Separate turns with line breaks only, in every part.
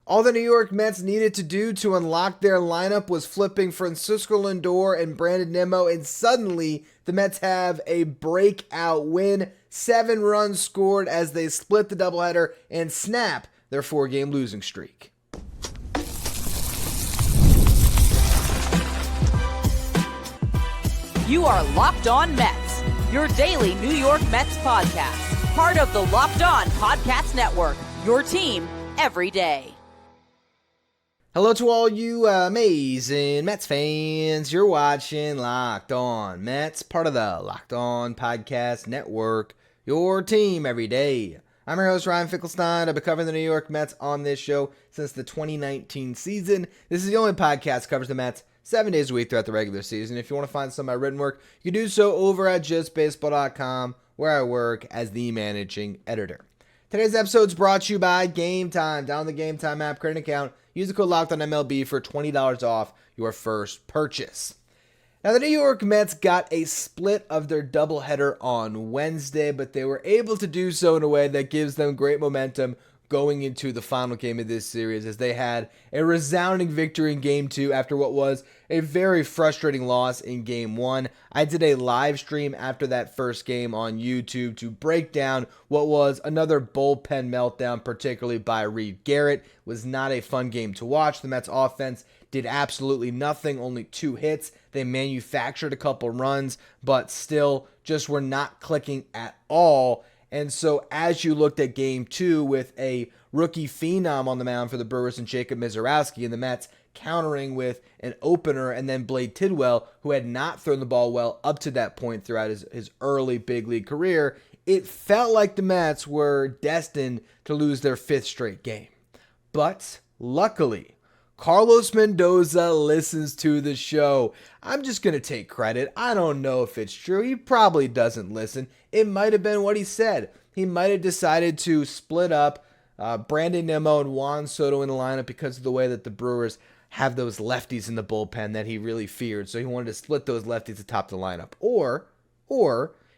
All the New York Mets needed to do to unlock their lineup was flipping Francisco Lindor and Brandon Nimmo, and suddenly the Mets have a breakout win. 7 runs scored as they split the doubleheader and snap their 4-game losing streak.
You are Locked On Mets, your daily New York Mets podcast. Part of the Locked On Podcast Network, your team every day.
Hello to all you amazing Mets fans. You're watching Locked On Mets, part of the Locked On Podcast Network, your team every day. I'm your host, Ryan Finkelstein. I've been covering the New York Mets on this show since the 2019 season. This is the only podcast that covers the Mets 7 days a week throughout the regular season. If you want to find some of my written work, you can do so over at justbaseball.com, where I work as the managing editor. Today's episode is brought to you by Game Time. Download the Game Time app, create an account, use the code LOCKEDONMLB for $20 off your first purchase. Now, the New York Mets got a split of their doubleheader on Wednesday, but they were able to do so in a way that gives them great momentum going into the final game of this series, as they had a resounding victory in Game 2 after what was a very frustrating loss in Game 1. I did a live stream after that first game on YouTube to break down what was another bullpen meltdown, particularly by Reed Garrett. It was not a fun game to watch. The Mets offense did absolutely nothing, only 2 hits. They manufactured a couple runs, but still just were not clicking at all. And so as you looked at Game 2 with a rookie phenom on the mound for the Brewers and Jacob Misiorowski, and the Mets countering with an opener and then Blade Tidwell, who had not thrown the ball well up to that point throughout his early big league career, it felt like the Mets were destined to lose their 5th straight game. But luckily, Carlos Mendoza listens to the show. I'm just going to take credit. I don't know if it's true. He probably doesn't listen. It might have been what he said. He might have decided to split up Brandon Nimmo and Juan Soto in the lineup because of the way that the Brewers have those lefties in the bullpen that he really feared. So he wanted to split those lefties atop the lineup. Or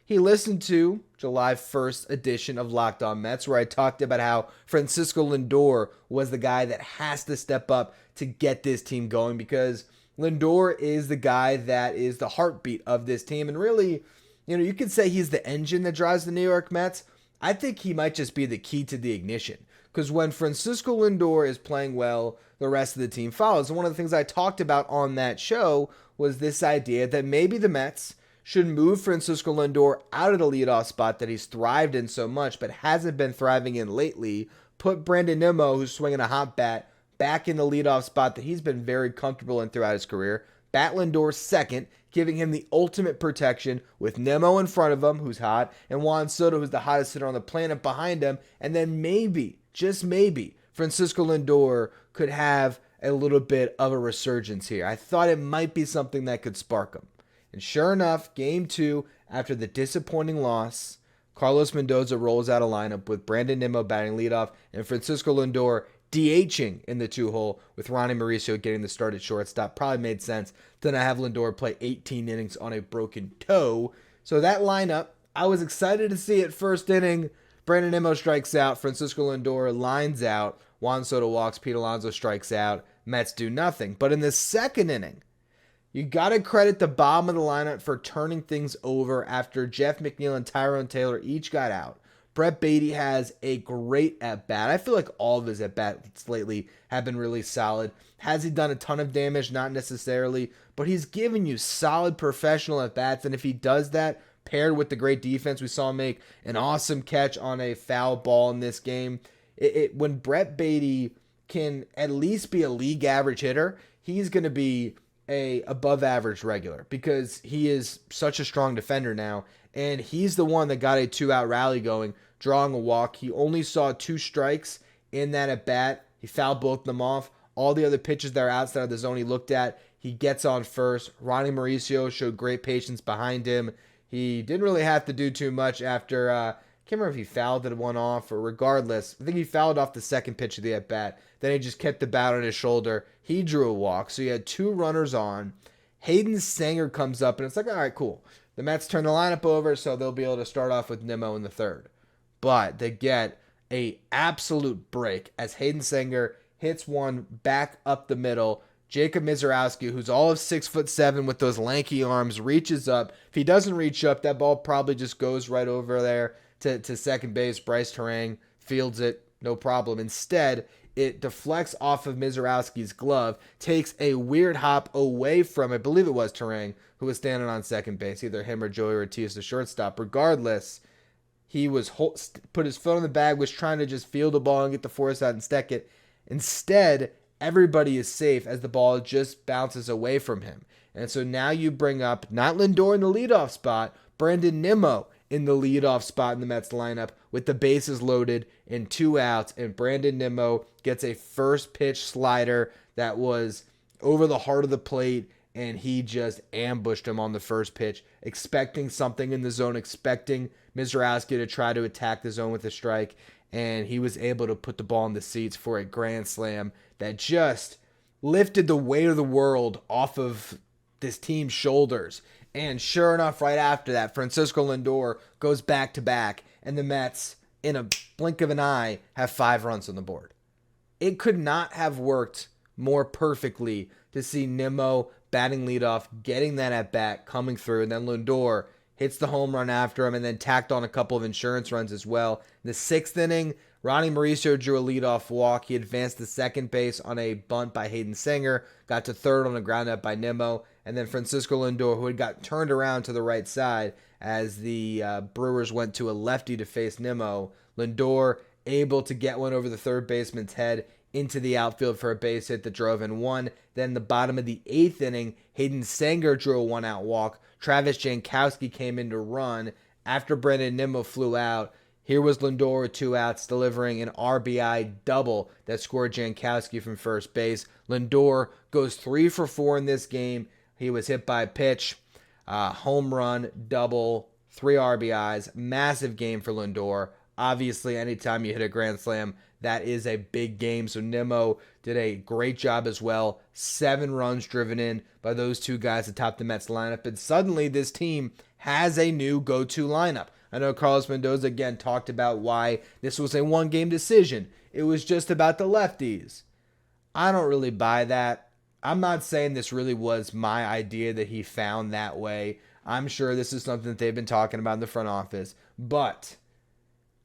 he listened to July 1st edition of Locked On Mets, where I talked about how Francisco Lindor was the guy that has to step up to get this team going, because Lindor is the guy that is the heartbeat of this team. And really, you could say he's the engine that drives the New York Mets. I think he might just be the key to the ignition, because when Francisco Lindor is playing well, the rest of the team follows. And one of the things I talked about on that show was this idea that maybe the Mets should move Francisco Lindor out of the leadoff spot that he's thrived in so much but hasn't been thriving in lately, put Brandon Nimmo, who's swinging a hot bat, back in the leadoff spot that he's been very comfortable in throughout his career, bat Lindor second, giving him the ultimate protection with Nimmo in front of him, who's hot, and Juan Soto, who's the hottest hitter on the planet, behind him, and then maybe, just maybe, Francisco Lindor could have a little bit of a resurgence here. I thought it might be something that could spark him. And sure enough, Game 2, after the disappointing loss, Carlos Mendoza rolls out a lineup with Brandon Nimmo batting leadoff and Francisco Lindor DHing in the 2-hole, with Ronnie Mauricio getting the start at shortstop. Probably made sense to not have Lindor play 18 innings on a broken toe. So that lineup, I was excited to see it. First inning, Brandon Nimmo strikes out, Francisco Lindor lines out, Juan Soto walks, Pete Alonso strikes out, Mets do nothing. But in the second inning, you got to credit the bottom of the lineup for turning things over after Jeff McNeil and Tyrone Taylor each got out. Brett Baty has a great at-bat. I feel like all of his at-bats lately have been really solid. Has he done a ton of damage? Not necessarily, but he's given you solid professional at-bats, and if he does that, paired with the great defense, we saw him make an awesome catch on a foul ball in this game. When Brett Baty can at least be a league average hitter, he's going to be a above average regular, because he is such a strong defender now, and he's the one that got a 2-out rally going, drawing a walk. He only saw 2 strikes in that at bat. He fouled both of them off. All the other pitches that are outside of the zone he looked at, he gets on first. Ronnie Mauricio showed great patience behind him. He didn't really have to do too much after I can't remember if he fouled it one off, or regardless, I think he fouled off the second pitch of the at bat. Then he just kept the bat on his shoulder. He drew a walk, so he had 2 runners on. Hayden Sanger comes up, and it's like, all right, cool. The Mets turn the lineup over, so they'll be able to start off with Nimmo in the third. But they get a absolute break as Hayden Sanger hits one back up the middle. Jacob Misiorowski, who's all of 6'7" with those lanky arms, reaches up. If he doesn't reach up, that ball probably just goes right over there to second base. Bryce Terang fields it, no problem. Instead, it deflects off of Misiorowski's glove, takes a weird hop away from, I believe it was Terang, who was standing on second base, either him or Joey Ortiz, the shortstop. Regardless, he was put his foot on the bag, was trying to just field the ball and get the force out and stack it. Instead, everybody is safe as the ball just bounces away from him. And so now you bring up not Lindor in the leadoff spot, Brandon Nimmo in the leadoff spot in the Mets lineup with the bases loaded and 2 outs. And Brandon Nimmo gets a first pitch slider that was over the heart of the plate, and he just ambushed him on the first pitch, expecting something in the zone, expecting Misiorowski to try to attack the zone with a strike. And he was able to put the ball in the seats for a grand slam that just lifted the weight of the world off of this team's shoulders. And sure enough, right after that, Francisco Lindor goes back-to-back, and the Mets, in a blink of an eye, have 5 runs on the board. It could not have worked more perfectly to see Nimmo batting leadoff, getting that at-bat, coming through, and then Lindor hits the home run after him, and then tacked on a couple of insurance runs as well. In the 6th inning, Ronnie Mauricio drew a leadoff walk. He advanced to second base on a bunt by Hayden Singer, got to third on a groundout by Nimmo, and then Francisco Lindor, who had got turned around to the right side as the Brewers went to a lefty to face Nimmo. Lindor able to get one over the third baseman's head into the outfield for a base hit that drove in one. Then the bottom of the 8th inning, Hayden Singer drew a 1-out walk. Travis Jankowski came in to run after Brandon Nimmo flew out. Here was Lindor with 2 outs, delivering an RBI double that scored Jankowski from first base. Lindor goes 3 for 4 in this game. He was hit by a pitch, home run, double, 3 RBIs. Massive game for Lindor. Obviously, anytime you hit a grand slam, that is a big game. So Nimmo did a great job as well. 7 runs driven in by those 2 guys atop the Mets lineup. And suddenly this team has a new go-to lineup. I know Carlos Mendoza again talked about why this was a 1-game decision. It was just about the lefties. I don't really buy that. I'm not saying this really was my idea that he found that way. I'm sure this is something that they've been talking about in the front office. But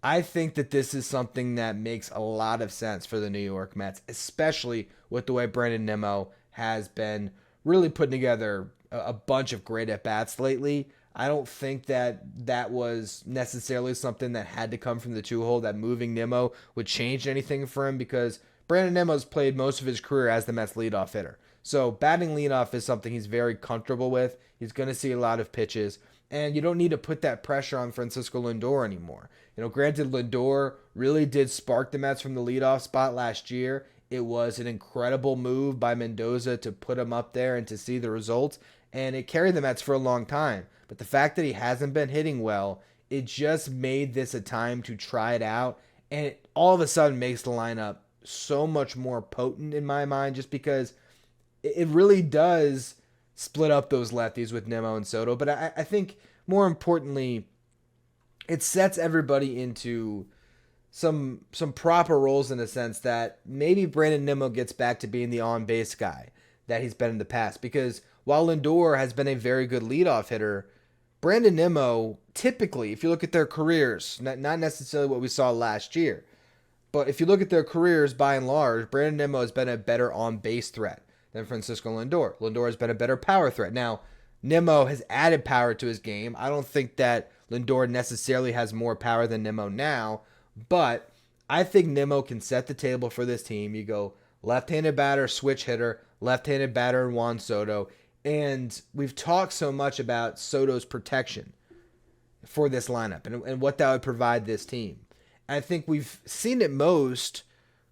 I think that this is something that makes a lot of sense for the New York Mets, especially with the way Brandon Nimmo has been really putting together a bunch of great at-bats lately. I don't think that was necessarily something that had to come from the 2-hole, that moving Nimmo would change anything for him, because Brandon Nimmo's played most of his career as the Mets leadoff hitter. So batting leadoff is something he's very comfortable with. He's going to see a lot of pitches, and you don't need to put that pressure on Francisco Lindor anymore. Granted, Lindor really did spark the Mets from the leadoff spot last year. It was an incredible move by Mendoza to put him up there and to see the results, and it carried the Mets for a long time. But the fact that he hasn't been hitting well, it just made this a time to try it out, and it all of a sudden makes the lineup so much more potent in my mind, just because it really does split up those lefties with Nimmo and Soto. But I think more importantly, it sets everybody into some proper roles, in the sense that maybe Brandon Nimmo gets back to being the on-base guy that he's been in the past. Because while Lindor has been a very good leadoff hitter, Brandon Nimmo, typically, if you look at their careers, not necessarily what we saw last year, but if you look at their careers by and large, Brandon Nimmo has been a better on-base threat than Francisco Lindor. Lindor has been a better power threat. Now, Nimmo has added power to his game. I don't think that Lindor necessarily has more power than Nimmo now, but I think Nimmo can set the table for this team. You go left-handed batter, switch hitter, left-handed batter, and Juan Soto. And we've talked so much about Soto's protection for this lineup and what that would provide this team. I think we've seen it most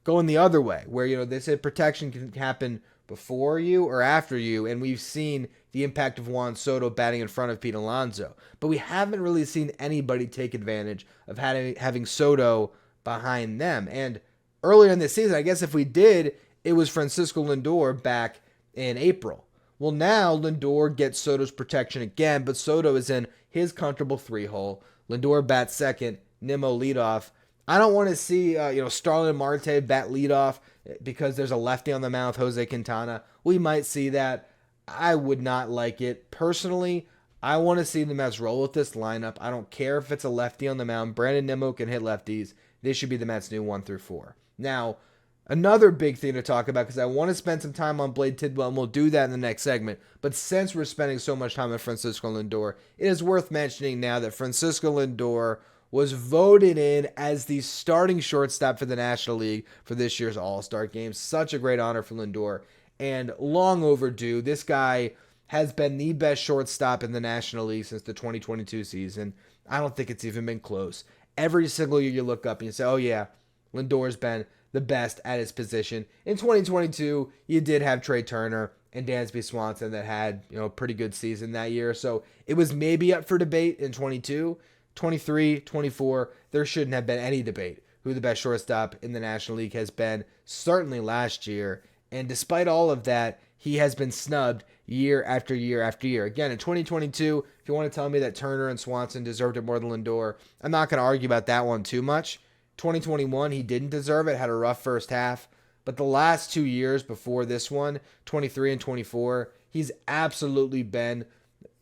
going the other way, where, they say protection can happen before you or after you, and we've seen the impact of Juan Soto batting in front of Pete Alonso. But we haven't really seen anybody take advantage of having Soto behind them. And earlier in this season, I guess if we did, it was Francisco Lindor back in April. Well, now Lindor gets Soto's protection again, but Soto is in his comfortable 3-hole. Lindor bats second, Nimmo leadoff. I don't want to see Starlin Marte bat leadoff. because there's a lefty on the mound, Jose Quintana. We might see that. I would not like it. Personally, I want to see the Mets roll with this lineup. I don't care if it's a lefty on the mound. Brandon Nimmo can hit lefties. This should be the Mets' new 1-4. Now, another big thing to talk about, because I want to spend some time on Blade Tidwell, and we'll do that in the next segment. But since we're spending so much time on Francisco Lindor, it is worth mentioning now that Francisco Lindor was voted in as the starting shortstop for the National League for this year's All-Star Game. Such a great honor for Lindor, and long overdue. This guy has been the best shortstop in the National League since the 2022 season. I don't think it's even been close. Every single year you look up and you say, oh yeah, Lindor's been the best at his position. In 2022, you did have Trey Turner and Dansby Swanson that had, a pretty good season that year. So it was maybe up for debate in 22. 23, 24, there shouldn't have been any debate who the best shortstop in the National League has been, certainly last year. And despite all of that, he has been snubbed year after year after year. Again, in 2022, if you want to tell me that Turner and Swanson deserved it more than Lindor, I'm not going to argue about that one too much. 2021, he didn't deserve it, had a rough first half. But the last 2 years before this one, 23 and 24, he's absolutely been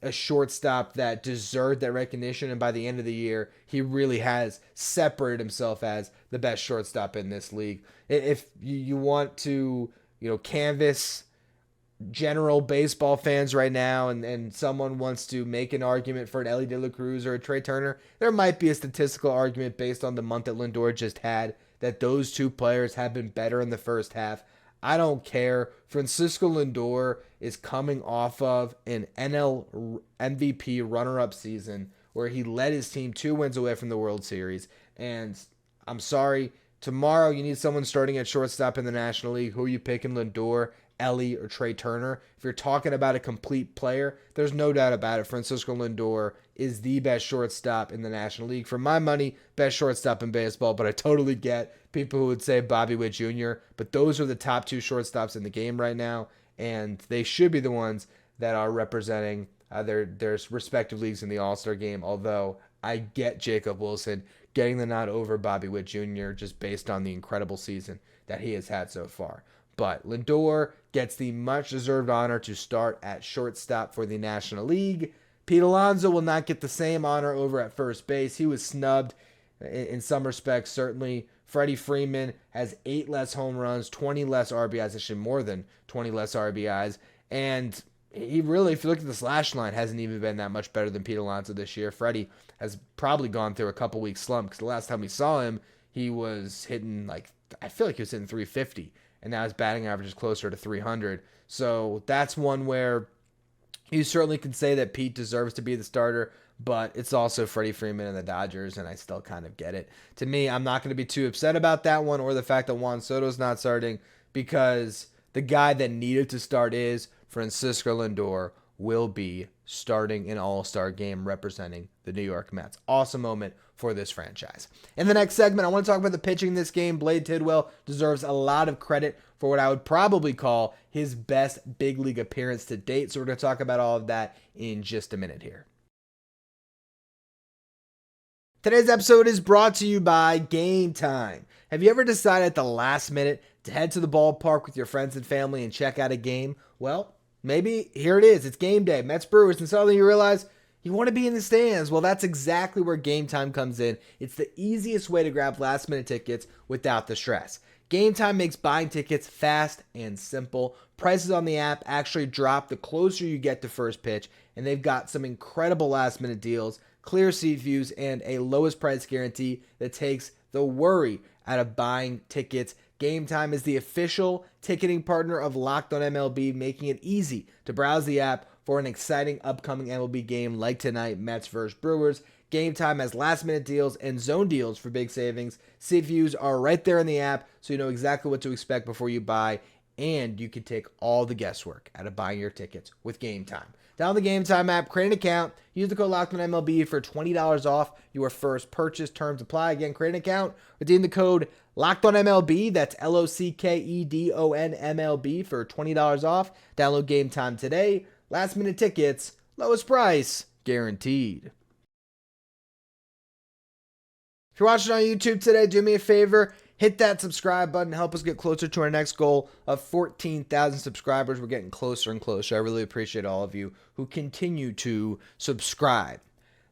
a shortstop that deserved that recognition, and by the end of the year, he really has separated himself as the best shortstop in this league. If you want to, canvas general baseball fans right now, and someone wants to make an argument for an Ellie De La Cruz or a Trey Turner, there might be a statistical argument based on the month that Lindor just had that those two players have been better in the first half. I don't care. Francisco Lindor is coming off of an NL MVP runner-up season where he led his team 2 wins away from the World Series. And I'm sorry, tomorrow you need someone starting at shortstop in the National League. Who are you picking, Lindor, Ellie, or Trey Turner? If you're talking about a complete player, there's no doubt about it. Francisco Lindor is the best shortstop in the National League. For my money, best shortstop in baseball, but I totally get people who would say Bobby Witt Jr., but those are the top 2 shortstops in the game right now, and they should be the ones that are representing their respective leagues in the All-Star game, although I get Jacob Wilson getting the nod over Bobby Witt Jr. just based on the incredible season that he has had so far. But Lindor gets the much-deserved honor to start at shortstop for the National League. Pete Alonso will not get the same honor over at first base. He was snubbed in some respects, certainly. Freddie Freeman has 8 less home runs, 20 less RBIs, actually more than 20 less RBIs. And he really, if you look at the slash line, hasn't even been that much better than Pete Alonso this year. Freddie has probably gone through a couple weeks slump because the last time we saw him, he was hitting I feel like he was hitting 350. And now his batting average is closer to 300. So that's one where you certainly can say that Pete deserves to be the starter, but it's also Freddie Freeman and the Dodgers, and I still kind of get it. To me, I'm not going to be too upset about that one or the fact that Juan Soto's not starting, because the guy that needed to start is Francisco Lindor will be starting an All-Star game representing the New York Mets. Awesome moment for this franchise. In the next segment, I want to talk about the pitching in this game. Blade Tidwell deserves a lot of credit for what I would probably call his best big league appearance to date. So we're going to talk about all of that in just a minute here. Today's episode is brought to you by Game Time. Have you ever decided at the last minute to head to the ballpark with your friends and family and check out a game? Well, maybe here it is. It's game day, Mets Brewers, and suddenly you realize you want to be in the stands. Well, that's exactly where Game Time comes in. It's the easiest way to grab last minute tickets without the stress. Game Time makes buying tickets fast and simple. Prices on the app actually drop the closer you get to first pitch, and they've got some incredible last minute deals, clear seat views, and a lowest price guarantee that takes the worry out of buying tickets. Game Time is the official ticketing partner of Locked On MLB, making it easy to browse the app for an exciting upcoming MLB game like tonight, Mets vs. Brewers. Game Time has last-minute deals and zone deals for big savings. Seat views are right there in the app, so you know exactly what to expect before you buy, and you can take all the guesswork out of buying your tickets with Game Time. Download the Game Time app, create an account, use the code LOCKEDONMLB for $20 off your first purchase. Terms apply. Again, create an account, redeem the code LOCKEDONMLB, that's LOCKEDONMLB for $20 off. Download Game Time today. Last minute tickets, lowest price, guaranteed. If you're watching on YouTube today, do me a favor, Hit that subscribe button. Help us get closer to our next goal of 14,000 subscribers. We're getting closer and closer. I really appreciate all of you who continue to subscribe.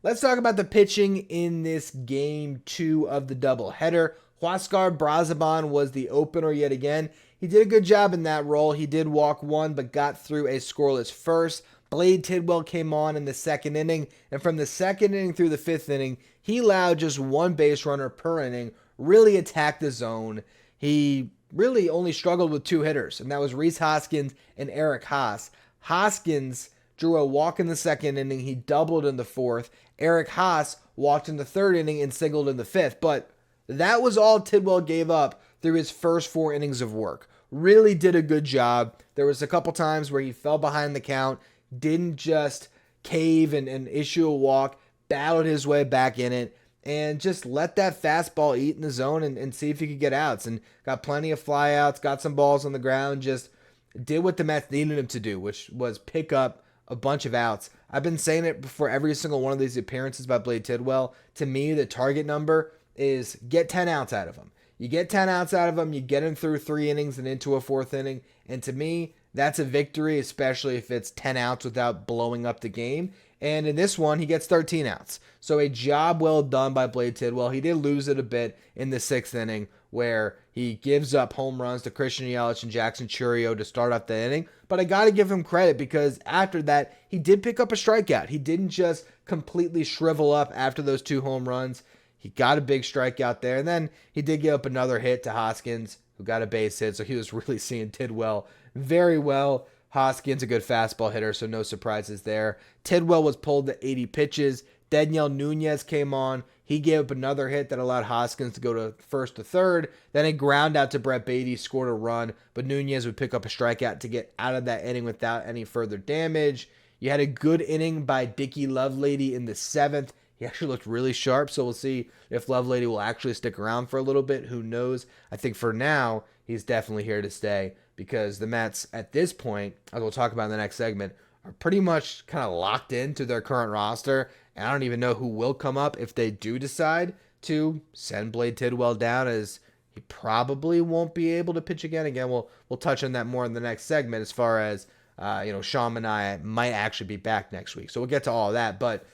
Let's talk about the pitching in this game 2 of the doubleheader. Huascar Brazaban was the opener yet again. He did a good job in that role. He did walk one, but got through a scoreless first. Blade Tidwell came on in the second inning, and from the second inning through the fifth inning, he allowed just one base runner per inning, really attacked the zone. He really only struggled with two hitters, and that was Rhys Hoskins and Eric Haas. Hoskins drew a walk in the second inning. He doubled in the fourth. Eric Haas walked in the third inning and singled in the fifth, but that was all Tidwell gave up through his first 4 innings of work. Really did a good job. There was a couple times where he fell behind the count, didn't just cave and issue a walk, battled his way back in it, and just let that fastball eat in the zone and see if he could get outs. And got plenty of flyouts, got some balls on the ground, just did what the Mets needed him to do, which was pick up a bunch of outs. I've been saying it before every single one of these appearances by Blade Tidwell. To me, the target number is get 10 outs out of him. You get 10 outs out of him, you get him through 3 innings and into a 4th inning. And to me, that's a victory, especially if it's 10 outs without blowing up the game. And in this one, he gets 13 outs. So a job well done by Blade Tidwell. He did lose it a bit in the 6th inning where he gives up home runs to Christian Yelich and Jackson Chourio to start off the inning. But I got to give him credit because after that, he did pick up a strikeout. He didn't just completely shrivel up after those 2 home runs. He got a big strikeout there. And then he did give up another hit to Hoskins, who got a base hit. So he was really seeing Tidwell very well. Hoskins, a good fastball hitter, so no surprises there. Tidwell was pulled to 80 pitches. Daniel Nunez came on. He gave up another hit that allowed Hoskins to go to first to third. Then a ground out to Brett Beatty, scored a run, but Nunez would pick up a strikeout to get out of that inning without any further damage. You had a good inning by Dickie Lovelady in the 7th. He actually looked really sharp, so we'll see if Lovelady will actually stick around for a little bit. Who knows? I think for now, he's definitely here to stay because the Mets, at this point, as we'll talk about in the next segment, are pretty much kind of locked into their current roster. And I don't even know who will come up if they do decide to send Blade Tidwell down, as he probably won't be able to pitch again. Again, we'll touch on that more in the next segment as far as, Sean Manaea might actually be back next week. So we'll get to all of that. But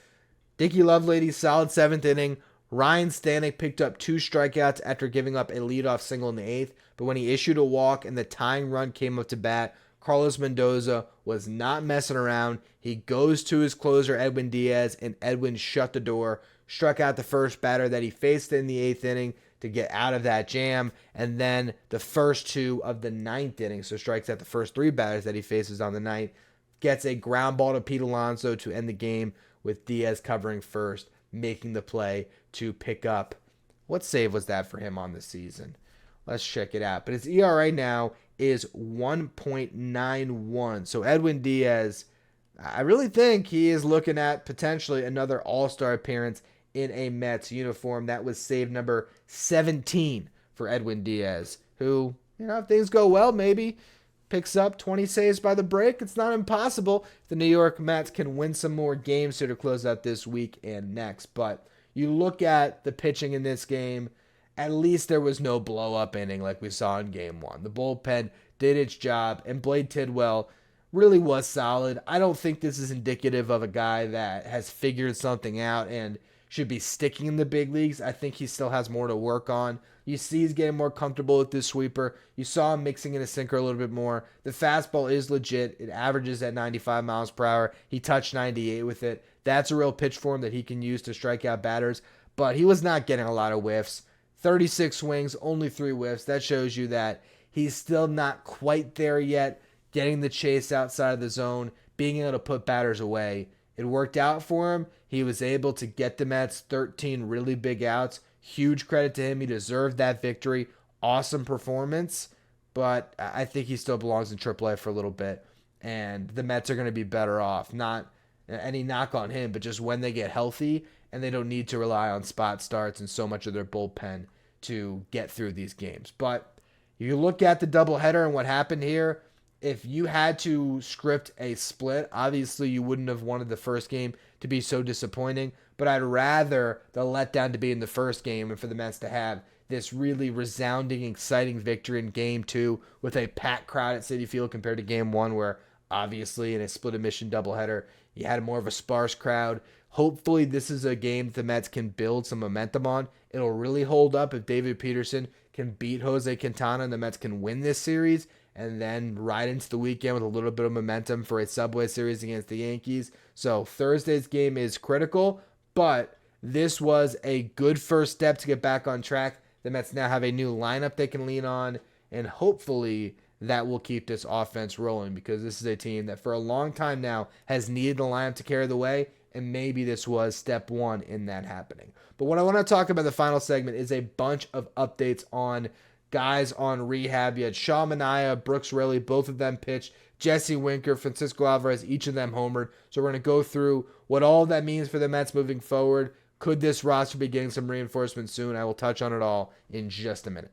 Dickie Lovelady, solid 7th inning. Ryan Stanek picked up 2 strikeouts after giving up a leadoff single in the 8th, but when he issued a walk and the tying run came up to bat, Carlos Mendoza was not messing around. He goes to his closer, Edwin Diaz, and Edwin shut the door, struck out the first batter that he faced in the 8th inning to get out of that jam, and then the first 2 of the 9th inning, so strikes out the first 3 batters that he faces on the night, gets a ground ball to Pete Alonso to end the game with Diaz covering first, making the play to pick up. What save was that for him on the season? Let's check it out. But his ERA now is 1.91. So Edwin Diaz, I really think he is looking at potentially another all-star appearance in a Mets uniform. That was save number 17 for Edwin Diaz, who, if things go well, maybe picks up 20 saves by the break. It's not impossible if the New York Mets can win some more games here to close out this week and next. But you look at the pitching in this game, at least there was no blow-up inning like we saw in Game 1. The bullpen did its job, and Blade Tidwell really was solid. I don't think this is indicative of a guy that has figured something out and should be sticking in the big leagues. I think he still has more to work on. You see he's getting more comfortable with this sweeper. You saw him mixing in a sinker a little bit more. The fastball is legit. It averages at 95 miles per hour. He touched 98 with it. That's a real pitch form that he can use to strike out batters. But he was not getting a lot of whiffs. 36 swings, only 3 whiffs. That shows you that he's still not quite there yet, getting the chase outside of the zone, being able to put batters away. It worked out for him. He was able to get the Mets 13 really big outs. Huge credit to him. He deserved that victory. Awesome performance. But I think he still belongs in AAA for a little bit. And the Mets are going to be better off. Not any knock on him, but just when they get healthy and they don't need to rely on spot starts and so much of their bullpen to get through these games. But if you look at the doubleheader and what happened here, if you had to script a split, obviously you wouldn't have wanted the first game to be so disappointing, but I'd rather the letdown to be in the first game and for the Mets to have this really resounding, exciting victory in Game 2 with a packed crowd at Citi Field compared to Game 1 where obviously in a split admission doubleheader you had more of a sparse crowd. Hopefully this is a game that the Mets can build some momentum on. It'll really hold up if David Peterson can beat Jose Quintana and the Mets can win this series and then ride into the weekend with a little bit of momentum for a Subway Series against the Yankees. So Thursday's game is critical, but this was a good first step to get back on track. The Mets now have a new lineup they can lean on, and hopefully that will keep this offense rolling because this is a team that for a long time now has needed the lineup to carry the way, and maybe this was step one in that happening. But what I want to talk about in the final segment is a bunch of updates on guys on rehab. You had Sean Manaea, Brooks Raley, both of them pitched. Jesse Winker, Francisco Alvarez, each of them homered. So we're going to go through what all that means for the Mets moving forward. Could this roster be getting some reinforcements soon? I will touch on it all in just a minute.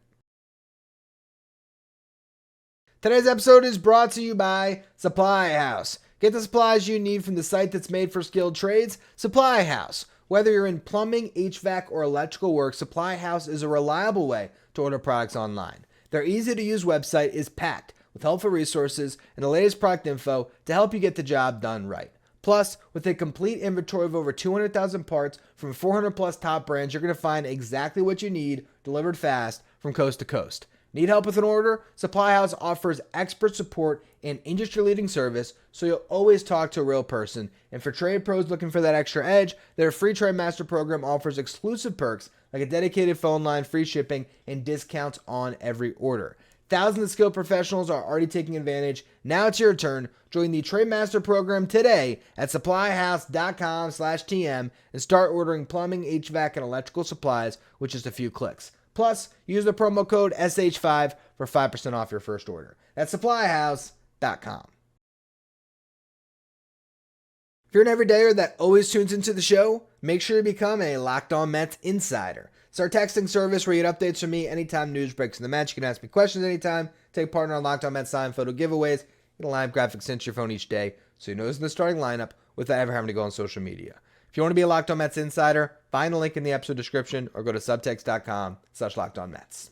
Today's episode is brought to you by Supply House. Get the supplies you need from the site that's made for skilled trades, Supply House. Whether you're in plumbing, HVAC, or electrical work, Supply House is a reliable way to order products online. Their easy-to-use website is packed with helpful resources and the latest product info to help you get the job done right. Plus, with a complete inventory of over 200,000 parts from 400 plus top brands, you're going to find exactly what you need delivered fast from coast to coast. Need help with an order? Supply House offers expert support and industry-leading service, so you'll always talk to a real person. And for trade pros looking for that extra edge, their free Trade Master program offers exclusive perks like a dedicated phone line, free shipping, and discounts on every order. Thousands of skilled professionals are already taking advantage. Now it's your turn. Join the Trade Master program today at supplyhouse.com/TM and start ordering plumbing, HVAC, and electrical supplies with just a few clicks. Plus, use the promo code SH5 for 5% off your first order. That's supplyhouse.com. If you're an everydayer that always tunes into the show, make sure you become a Locked On Mets insider. It's our texting service where you get updates from me anytime news breaks in the match. You can ask me questions anytime, take part in our Locked On Mets signed photo giveaways, get a live graphic sent to your phone each day so you know who's in the starting lineup without ever having to go on social media. If you want to be a Locked On Mets insider, find the link in the episode description or go to subtext.com/LockedOnMets.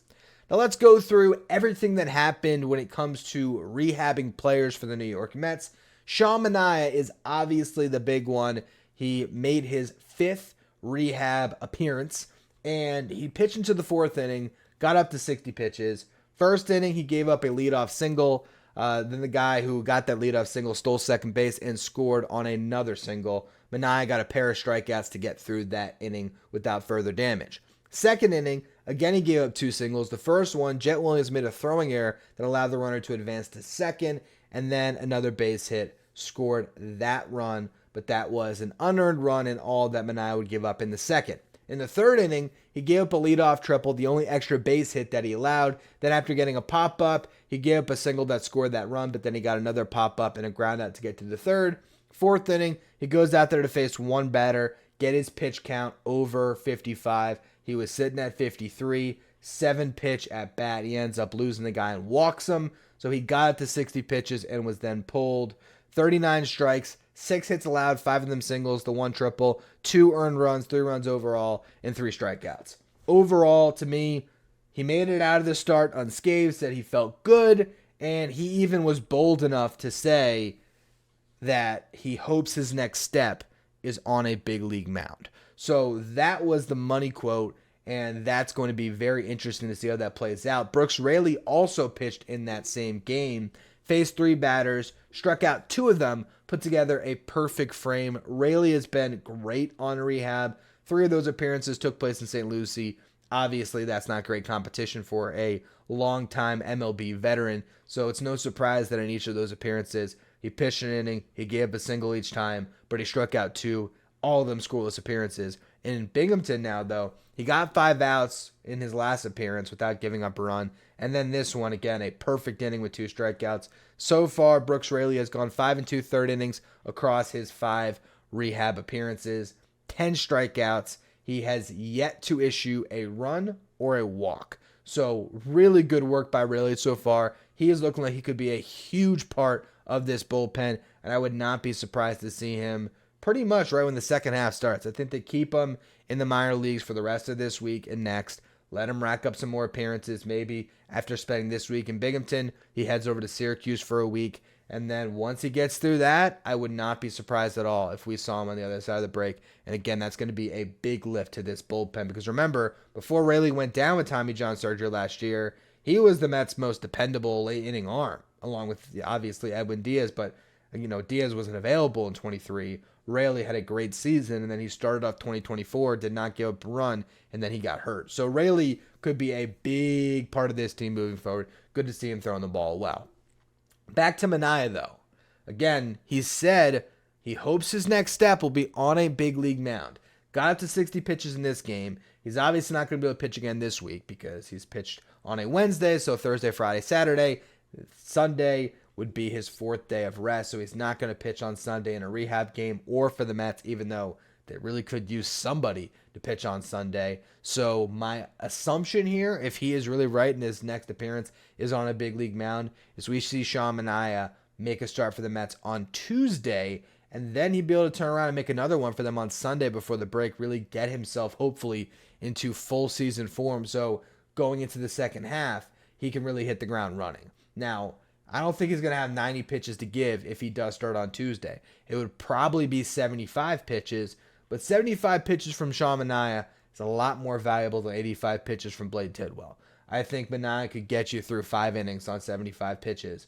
Now let's go through everything that happened when it comes to rehabbing players for the New York Mets. Sean Manaea is obviously the big one. He made his 5th rehab appearance, and he pitched into the 4th inning, got up to 60 pitches. First inning, he gave up a leadoff single. Then the guy who got that leadoff single stole second base and scored on another single. Manaea got a pair of strikeouts to get through that inning without further damage. Second inning, again he gave up 2 singles. The first one, Jet Williams made a throwing error that allowed the runner to advance to second, and then another base hit scored that run, but that was an unearned run in all that Manaea would give up in the second. In the third inning, he gave up a leadoff triple, the only extra base hit that he allowed. Then after getting a pop-up, he gave up a single that scored that run, but then he got another pop-up and a ground out to get to the third. Fourth inning, he goes out there to face one batter, get his pitch count over 55. He was sitting at 53, 7 pitch at bat. He ends up losing the guy and walks him. So he got it to 60 pitches and was then pulled. 39 strikes, 6 hits allowed, 5 of them singles, the 1 triple, 2 earned runs, 3 runs overall, and 3 strikeouts. Overall, to me, he made it out of the start unscathed, said he felt good, and he even was bold enough to say that he hopes his next step is on a big league mound. So that was the money quote, and that's going to be very interesting to see how that plays out. Brooks Raley also pitched in that same game, faced 3 batters, struck out 2 of them, put together a perfect frame. Raley has been great on rehab. 3 of those appearances took place in St. Lucie. Obviously, that's not great competition for a longtime MLB veteran, so it's no surprise that in each of those appearances, he pitched an inning, he gave up a single each time, but he struck out 2, all of them scoreless appearances. In Binghamton now, though, he got 5 outs in his last appearance without giving up a run. And then this one, again, a perfect inning with 2 strikeouts. So far, Brooks Raley has gone 5 2/3 innings across his 5 rehab appearances, 10 strikeouts. He has yet to issue a run or a walk. So really good work by Raley so far. He is looking like he could be a huge part of this bullpen, and I would not be surprised to see him pretty much right when the second half starts. I think they keep him in the minor leagues for the rest of this week and next. Let him rack up some more appearances. Maybe after spending this week in Binghamton, he heads over to Syracuse for a week. And then once he gets through that, I would not be surprised at all if we saw him on the other side of the break. And again, that's going to be a big lift to this bullpen. Because remember, before Raley went down with Tommy John surgery last year, he was the Mets' most dependable late inning arm, along with obviously Edwin Diaz. But, Diaz wasn't available in 23. Raley had a great season, and then he started off 2024, did not give up a run, and then he got hurt. So Raley could be a big part of this team moving forward. Good to see him throwing the ball well. Back to Manaea, though. Again, he said he hopes his next step will be on a big league mound. Got up to 60 pitches in this game. He's obviously not going to be able to pitch again this week because he's pitched on a Wednesday, so Thursday, Friday, Saturday. Sunday would be his 4th day of rest, so he's not going to pitch on Sunday in a rehab game or for the Mets, even though they really could use somebody to pitch on Sunday. So my assumption here, if he is really right and his next appearance is on a big league mound, is we see Sean Manaea make a start for the Mets on Tuesday, and then he'd be able to turn around and make another one for them on Sunday before the break, really get himself hopefully into full season form. So going into the second half, he can really hit the ground running. Now, I don't think he's going to have 90 pitches to give if he does start on Tuesday. It would probably be 75 pitches, but 75 pitches from Sean Manaea is a lot more valuable than 85 pitches from Blade Tidwell. I think Manaea could get you through 5 innings on 75 pitches.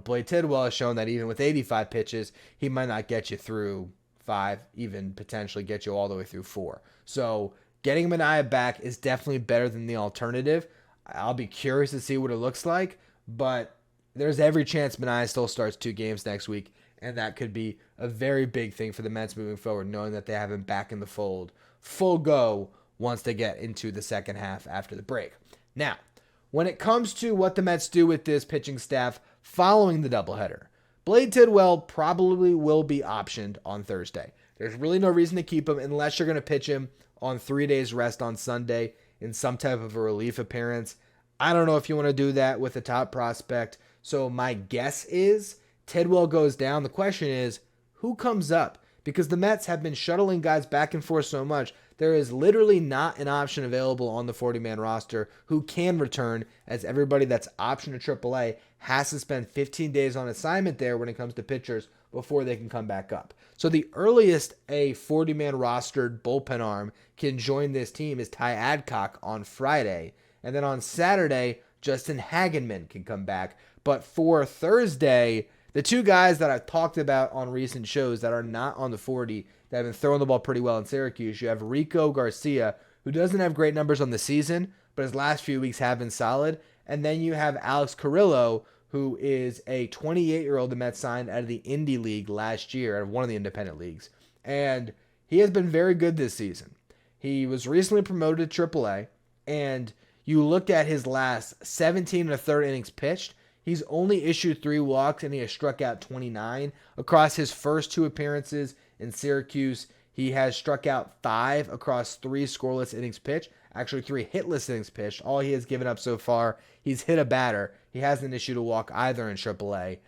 Blade Tidwell has shown that even with 85 pitches, he might not get you through 5, even potentially get you all the way through 4. So getting Manaea back is definitely better than the alternative. I'll be curious to see what it looks like, but there's every chance Manaea still starts 2 games next week, and that could be a very big thing for the Mets moving forward, knowing that they have him back in the fold, full go, once they get into the second half after the break. Now, when it comes to what the Mets do with this pitching staff following the doubleheader, Blade Tidwell probably will be optioned on Thursday. There's really no reason to keep him unless you're going to pitch him on 3 days rest on Sunday in some type of a relief appearance. I don't know if you want to do that with a top prospect. So my guess is Tidwell goes down. The question is, who comes up? Because the Mets have been shuttling guys back and forth so much, there is literally not an option available on the 40-man roster who can return, as everybody that's optioned to AAA has to spend 15 days on assignment there when it comes to pitchers before they can come back up. So the earliest a 40-man rostered bullpen arm can join this team is Ty Adcock on Friday. And then on Saturday, Justin Hagenman can come back. But for Thursday, the 2 guys that I've talked about on recent shows that are not on the 40, that have been throwing the ball pretty well in Syracuse, you have Rico Garcia, who doesn't have great numbers on the season, but his last few weeks have been solid. And then you have Alex Carrillo, who is a 28-year-old the Mets signed out of the Indy League last year, out of one of the independent leagues. And he has been very good this season. He was recently promoted to AAA, and you looked at his last 17 1/3 innings pitched, he's only issued 3 walks and he has struck out 29. Across his first 2 appearances in Syracuse, he has struck out 5 across 3 scoreless innings pitched. Actually, 3 hitless innings pitched. All he has given up so far, he's hit a batter. He hasn't issued a walk either in AAA.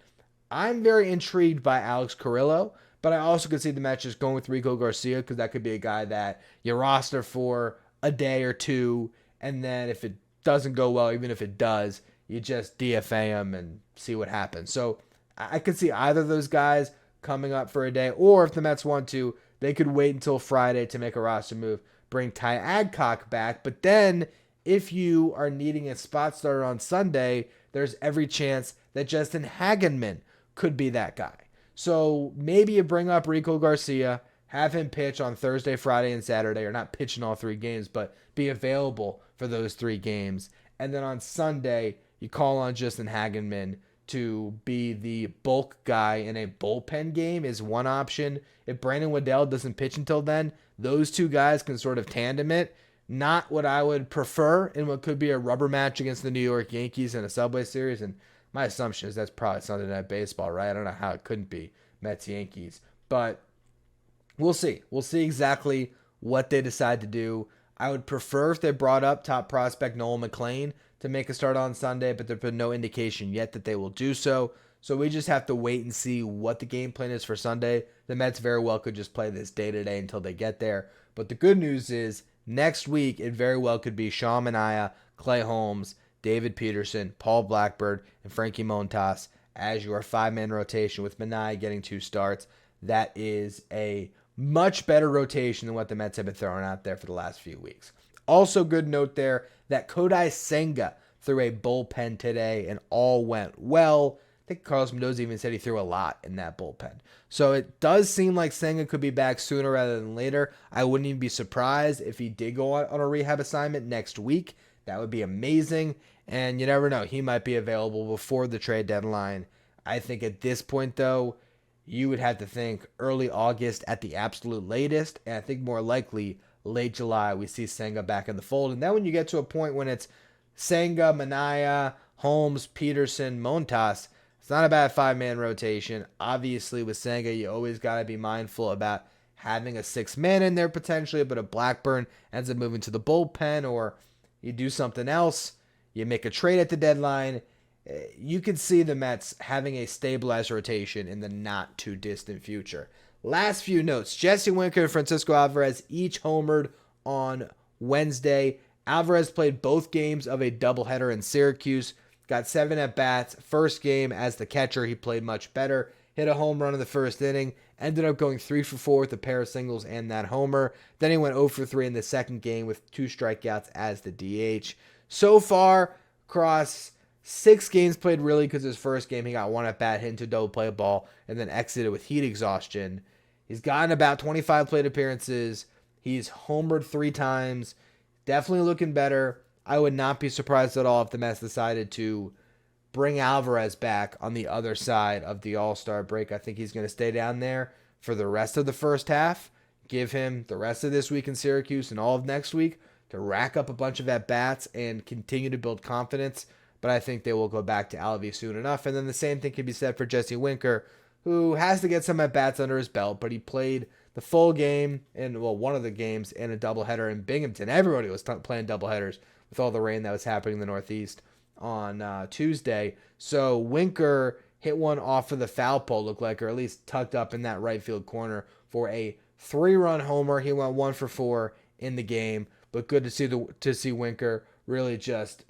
I'm very intrigued by Alex Carrillo, but I also could see the Mets just going with Rico Garcia because that could be a guy that you roster for a day or 2, and then if it doesn't go well, even if it does, you just DFA him and see what happens. So I could see either of those guys coming up for a day, or if the Mets want to, they could wait until Friday to make a roster move, bring Ty Adcock back. But then if you are needing a spot starter on Sunday, there's every chance that Justin Hagenman could be that guy. So maybe you bring up Rico Garcia, have him pitch on Thursday, Friday, and Saturday, or not pitch in all 3 games, but be available for those 3 games. And then on Sunday, you call on Justin Hagenman to be the bulk guy in a bullpen game is one option. If Brandon Waddell doesn't pitch until then, those 2 guys can sort of tandem it. Not what I would prefer in what could be a rubber match against the New York Yankees in a Subway Series. And my assumption is that's probably Sunday Night Baseball, right? I don't know how it couldn't be Mets-Yankees. But we'll see. We'll see exactly what they decide to do. I would prefer if they brought up top prospect Noel McLean to make a start on Sunday, but there's been no indication yet that they will do so. So we just have to wait and see what the game plan is for Sunday. The Mets very well could just play this day-to-day until they get there. But the good news is Next week, it very well could be Sean Manaea, Clay Holmes, David Peterson, Paul Blackburn, and Frankie Montas as your 5-man rotation with Manaea getting 2 starts. That is a much better rotation than what the Mets have been throwing out there for the last few weeks. Also, good note there that Kodai Senga threw a bullpen today and all went well. I think Carlos Mendoza even said he threw a lot in that bullpen. So it does seem like Senga could be back sooner rather than later. I wouldn't even be surprised if he did go on a rehab assignment next week. That would be amazing. And you never know, he might be available before the trade deadline. I think at this point, though, you would have to think early August at the absolute latest, and I think more likely late July we see Senga back in the fold. And then when you get to a point when it's Senga, Manaea, Holmes, Peterson, Montas, it's not a bad 5-man rotation. Obviously, with Senga, you always got to be mindful about having a 6-man in there potentially, but if Blackburn ends up moving to the bullpen or you do something else, you make a trade at the deadline, you could see the Mets having a stabilized rotation in the not too distant future. Last few notes. Jesse Winker and Francisco Alvarez each homered on Wednesday. Alvarez played both games of a doubleheader in Syracuse. Got 7 at-bats. First game as the catcher, he played much better. Hit a home run in the first inning. Ended up going 3 for 4 with a pair of singles and that homer. Then he went 0 for 3 in the second game with 2 strikeouts as the DH. So far, across 6 games played really because his first game he got 1 at-bat, hit into a double play ball, and then exited with heat exhaustion. He's gotten about 25 plate appearances. He's homered 3 times. Definitely looking better. I would not be surprised at all if the Mets decided to bring Alvarez back on the other side of the All-Star break. I think he's going to stay down there for the rest of the first half. Give him the rest of this week in Syracuse and all of next week to rack up a bunch of at-bats and continue to build confidence. But I think they will go back to Alvy soon enough. And then the same thing can be said for Jesse Winker, who has to get some at-bats under his belt, but he played the full game, and one of the games, in a doubleheader in Binghamton. Everybody was playing doubleheaders with all the rain that was happening in the Northeast on Tuesday. So Winker hit one off of the foul pole, looked like, or at least tucked up in that right field corner for a 3-run homer. He went 1 for 4 in the game, but good to see Winker really just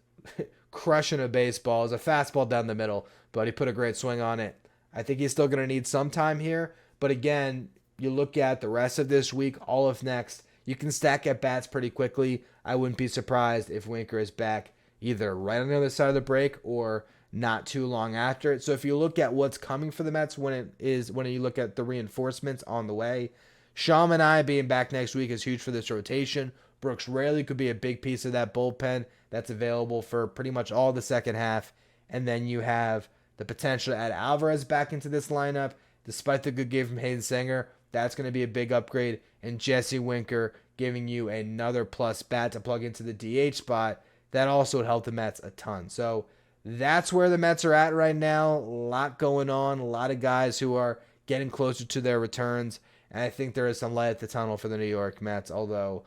crushing a baseball. It was a fastball down the middle, but he put a great swing on it. I think he's still going to need some time here, but again, you look at the rest of this week, all of next, you can stack at bats pretty quickly. I wouldn't be surprised if Winker is back either right on the other side of the break or not too long after it. So if you look at what's coming for the Mets when you look at the reinforcements on the way, Sean Manaea being back next week is huge for this rotation. Brooks Raley could be a big piece of that bullpen that's available for pretty much all the second half. And then you have the potential to add Alvarez back into this lineup. Despite the good game from Hayden Singer, that's going to be a big upgrade. And Jesse Winker giving you another plus bat to plug into the DH spot. That also would help the Mets a ton. So that's where the Mets are at right now. A lot going on. A lot of guys who are getting closer to their returns. And I think there is some light at the tunnel for the New York Mets, although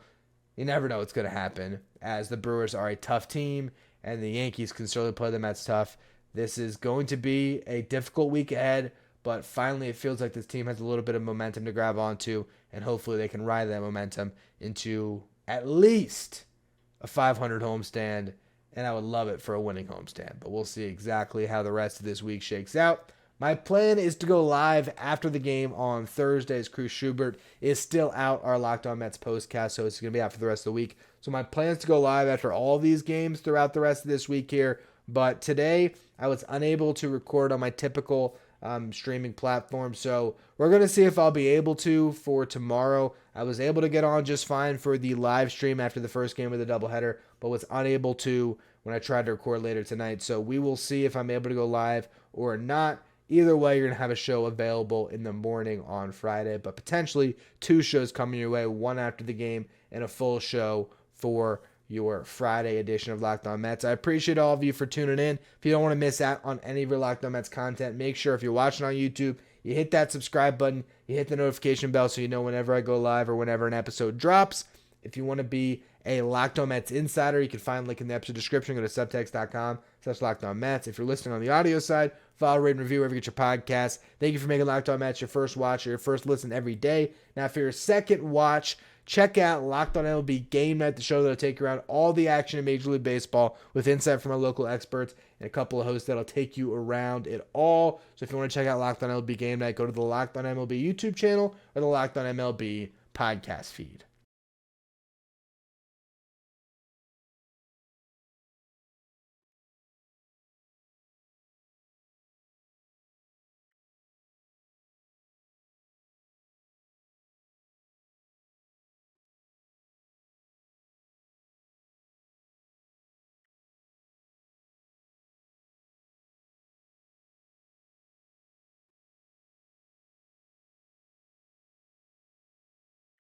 you never know what's going to happen, as the Brewers are a tough team and the Yankees can certainly play the Mets tough. This is going to be a difficult week ahead, but finally it feels like this team has a little bit of momentum to grab onto, and hopefully they can ride that momentum into at least a 500 homestand, and I would love it for a winning homestand, but we'll see exactly how the rest of this week shakes out. My plan is to go live after the game on Thursday, as Cruz Schubert is still out, our Locked On Mets postcast, so it's going to be out for the rest of the week. So my plan is to go live after all these games throughout the rest of this week here, but today I was unable to record on my typical streaming platform, so we're going to see if I'll be able to for tomorrow. I was able to get on just fine for the live stream after the first game of the doubleheader, but was unable to when I tried to record later tonight, so we will see if I'm able to go live or not. Either way, you're going to have a show available in the morning on Friday, but potentially 2 shows coming your way, one after the game and a full show for your Friday edition of Locked On Mets. I appreciate all of you for tuning in. If you don't want to miss out on any of your Locked On Mets content, make sure if you're watching on YouTube, you hit that subscribe button, you hit the notification bell so you know whenever I go live or whenever an episode drops. If you want to be a Locked On Mets insider, you can find a link in the episode description. Go to subtext.com/Locked On Mets. If you're listening on the audio side, follow, rate, and review wherever you get your podcasts. Thank you for making Locked On Mets your first watch or your first listen every day. Now, for your second watch, check out Locked On MLB Game Night, the show that'll take you around all the action in Major League Baseball with insight from our local experts and a couple of hosts that'll take you around it all. So if you want to check out Locked On MLB Game Night, go to the Locked On MLB YouTube channel or the Locked On MLB podcast feed.